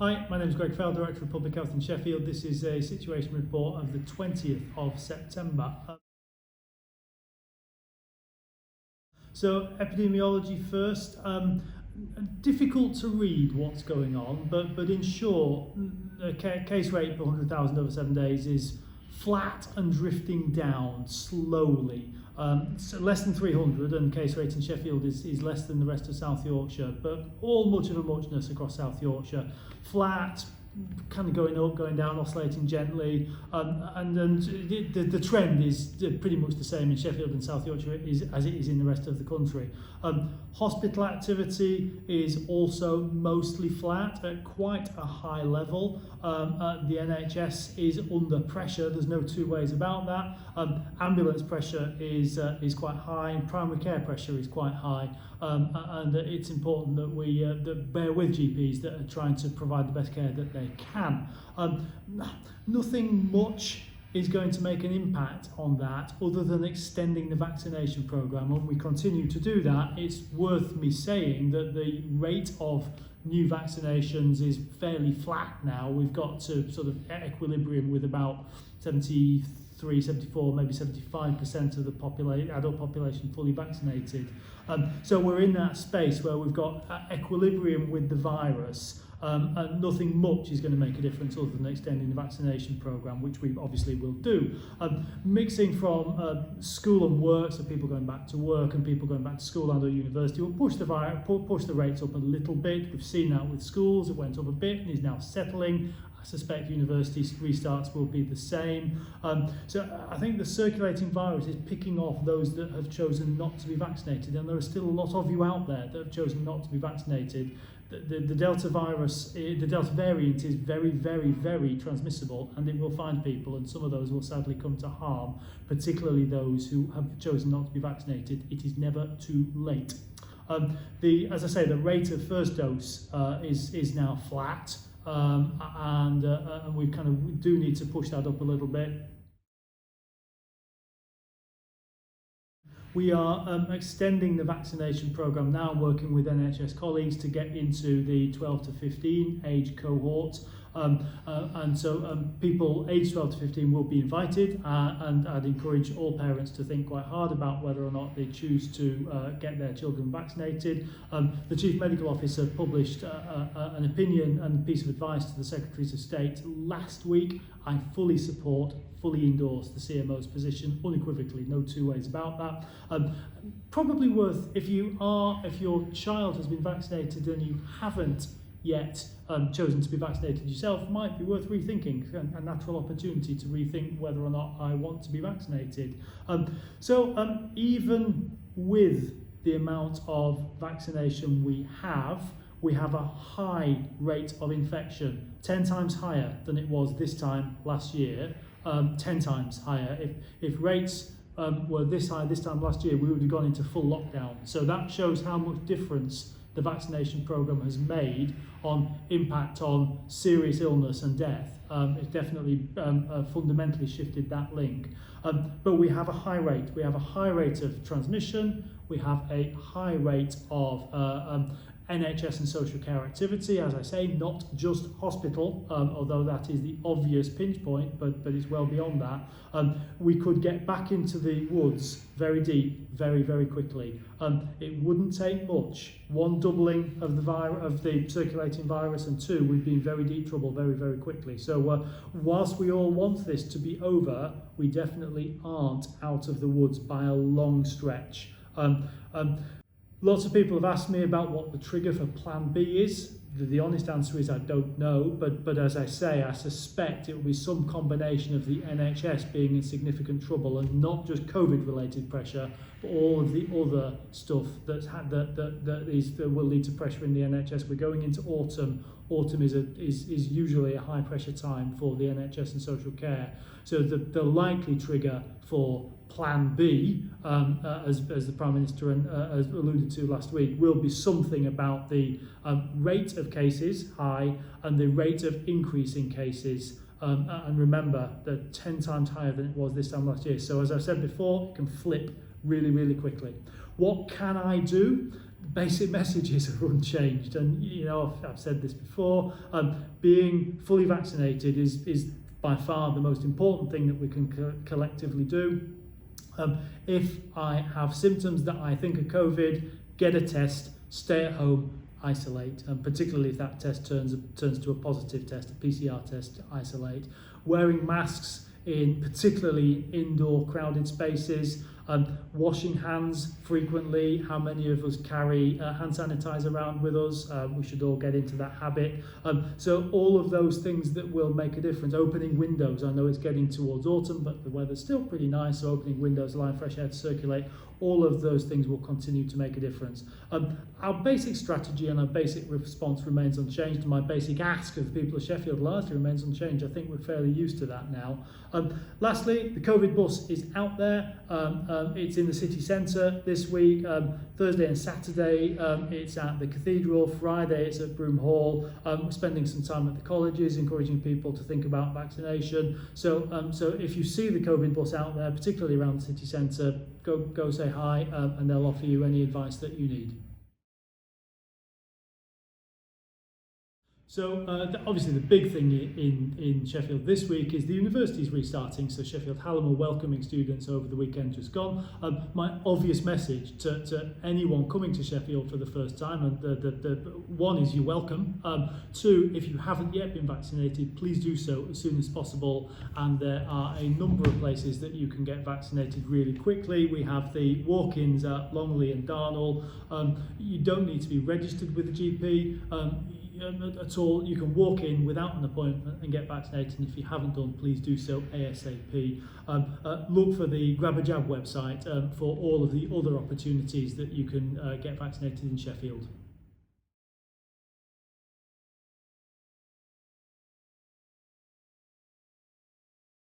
Hi, my name is Greg Fell, Director of Public Health in Sheffield. This is a situation report of the 20th of September. So epidemiology first. Difficult to read what's going on, but in short, the case rate per 100,000 over 7 days is flat and drifting down slowly. So less than 300, and case rate in Sheffield is less than the rest of South Yorkshire, but all much of a muchness across South Yorkshire. Flat, kind of going up, going down, oscillating gently, and the trend is pretty much the same in Sheffield and South Yorkshire as it is in the rest of the country. Hospital activity is also mostly flat at quite a high level. The NHS is under pressure, there's no two ways about that. Ambulance pressure is quite high, and primary care pressure is quite high, and it's important that we that bear with GPs that are trying to provide the best care that they can. Nothing much is going to make an impact on that other than extending the vaccination programme. When we continue to do that, it's worth me saying that the rate of new vaccinations is fairly flat now. We've got to sort of equilibrium with about 73, 74, maybe 75% of the adult population fully vaccinated. So we're in that space where we've got equilibrium with the virus, and nothing much is going to make a difference other than extending the vaccination programme, which we obviously will do. Mixing from school and work, so people going back to work and people going back to school and or university, will push the rates up a little bit. We've seen that with schools, it went up a bit and is now settling. I suspect university restarts will be the same. So I think the circulating virus is picking off those that have chosen not to be vaccinated, and there are still a lot of you out there that have chosen not to be vaccinated. The Delta virus, the Delta variant is very, very, very transmissible, and it will find people, and some of those will sadly come to harm, particularly those who have chosen not to be vaccinated. It is never too late. As I say, the rate of first dose is now flat. And we do need to push that up a little bit. We are extending the vaccination programme now, working with NHS colleagues to get into the 12 to 15 age cohort. And so people aged 12 to 15 will be invited, and I'd encourage all parents to think quite hard about whether or not they choose to get their children vaccinated. The Chief Medical Officer published an opinion and a piece of advice to the Secretaries of State last week. I fully support, fully endorse the CMO's position unequivocally, no two ways about that. Probably worth, if your child has been vaccinated and you haven't yet chosen to be vaccinated yourself, might be worth rethinking, a natural opportunity to rethink whether or not I want to be vaccinated. So even with the amount of vaccination we have a high rate of infection, 10 times higher than it was this time last year, 10 times higher. If rates were this high this time last year, we would have gone into full lockdown. So that shows how much difference the vaccination programme has made on impact on serious illness and death. It's definitely fundamentally shifted that link. But we have a high rate. We have a high rate of transmission. We have a high rate of NHS and social care activity, as I say, not just hospital, although that is the obvious pinch point, but it's well beyond that. We could get back into the woods very deep, very, very quickly. It wouldn't take much. One, doubling of the circulating virus, and two, we'd be in very deep trouble very, very quickly. So whilst we all want this to be over, we definitely aren't out of the woods by a long stretch. Lots of people have asked me about what the trigger for Plan B is. The honest answer is I don't know, but as I say, I suspect it will be some combination of the NHS being in significant trouble, and not just COVID-related pressure, but all of the other stuff that will lead to pressure in the NHS. We're going into autumn. Autumn is usually a high pressure time for the NHS and social care. So the likely trigger for Plan B, as the Prime Minister has alluded to last week, will be something about the rate of cases high and the rate of increase in cases. And remember, they're 10 times higher than it was this time last year. So as I've said before, it can flip really, really quickly. What can I do? basic messages are unchanged, and you know I've said this before. Being fully vaccinated is by far the most important thing that we can collectively do. If I have symptoms that I think are COVID, get a test, stay at home, isolate, and particularly if that test turns to a positive test, a PCR test, isolate. Wearing masks in particularly indoor crowded spaces, washing hands frequently. How many of us carry hand sanitizer around with us? We should all get into that habit. So all of those things that will make a difference. Opening windows. I know it's getting towards autumn, but the weather's still pretty nice, so opening windows, allowing fresh air to circulate. All of those things will continue to make a difference. Our basic strategy and our basic response remains unchanged. My basic ask of the people of Sheffield largely remains unchanged. I think we're fairly used to that now. Lastly, the COVID bus is out there. It's in the city centre this week. Thursday and Saturday it's at the Cathedral. Friday it's at Broome Hall. We're spending some time at the colleges, encouraging people to think about vaccination. So if you see the COVID bus out there, particularly around the city centre, go say hi, and they'll offer you any advice that you need. So obviously the big thing in Sheffield this week is the university's restarting. So Sheffield Hallam are welcoming students over the weekend just gone. My obvious message to anyone coming to Sheffield for the first time, and the one is you're welcome. Two, if you haven't yet been vaccinated, please do so as soon as possible. And there are a number of places that you can get vaccinated really quickly. We have the walk-ins at Longley and Darnall. You don't need to be registered with a GP. At all. You can walk in without an appointment and get vaccinated, and if you haven't done, please do so ASAP. Look for the Grab a Jab website for all of the other opportunities that you can get vaccinated in Sheffield.